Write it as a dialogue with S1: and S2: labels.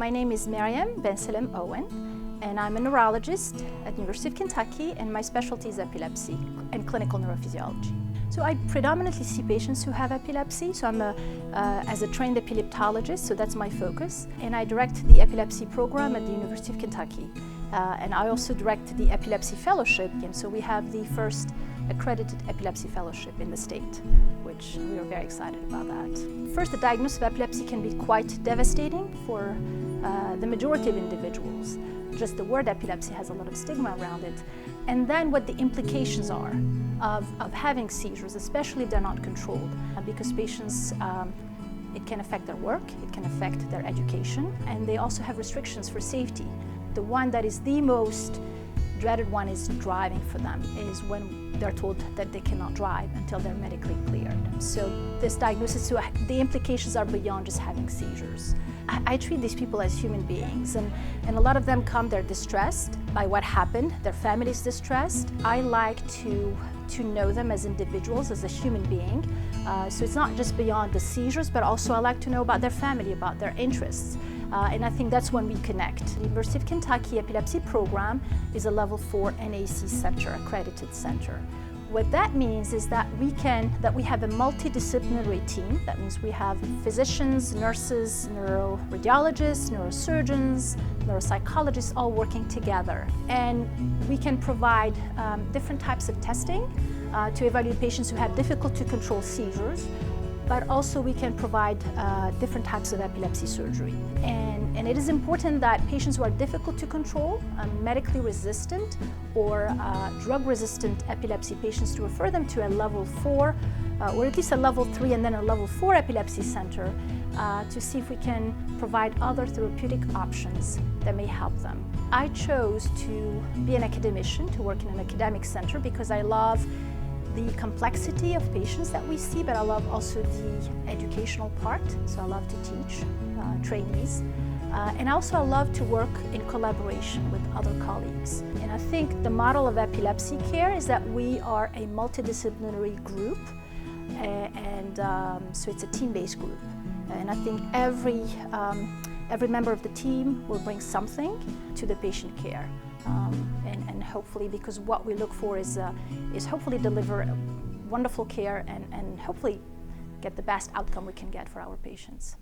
S1: My name is Mariam Ben Salem Owen, and I'm a neurologist at the University of Kentucky, and my specialty is epilepsy and clinical neurophysiology. So I predominantly see patients who have epilepsy, so I'm as a trained epileptologist, so that's my focus, and I direct the epilepsy program at the University of Kentucky. And I also direct the Epilepsy Fellowship, and so we have the first accredited epilepsy fellowship in the state, which we are very excited about that. First, the diagnosis of epilepsy can be quite devastating for the majority of individuals. Just the word epilepsy has a lot of stigma around it. And then what the implications are of having seizures, especially if they're not controlled, because patients, it can affect their work, it can affect their education, and they also have restrictions for safety. The one that is the most dreaded one is driving for them, is when they're told that they cannot drive until they're medically cleared. So this diagnosis, the implications are beyond just having seizures. I treat these people as human beings, and a lot of them come, they're distressed by what happened, their family is distressed. I like to know them as individuals, as a human being. So it's not just beyond the seizures, but also I like to know about their family, about their interests. And I think that's when we connect. The University of Kentucky Epilepsy Program is a level 4 NAC center, accredited center. What that means is that we have a multidisciplinary team. That means we have physicians, nurses, neuroradiologists, neurosurgeons, neuropsychologists all working together. And we can provide different types of testing to evaluate patients who have difficult to control seizures, but also we can provide different types of epilepsy surgery. And it is important that patients who are difficult to control, medically resistant or drug-resistant epilepsy patients, to refer them to a level 4 or at least a level 3 and then a level 4 epilepsy center to see if we can provide other therapeutic options that may help them. I chose to be an academician, to work in an academic center, because I love the complexity of patients that we see, but I love also the educational part. So I love to teach trainees. And also I love to work in collaboration with other colleagues. And I think the model of epilepsy care is that we are a multidisciplinary group, so it's a team-based group. And I think every member of the team will bring something to the patient care. And hopefully, because what we look for is hopefully deliver wonderful care and hopefully get the best outcome we can get for our patients.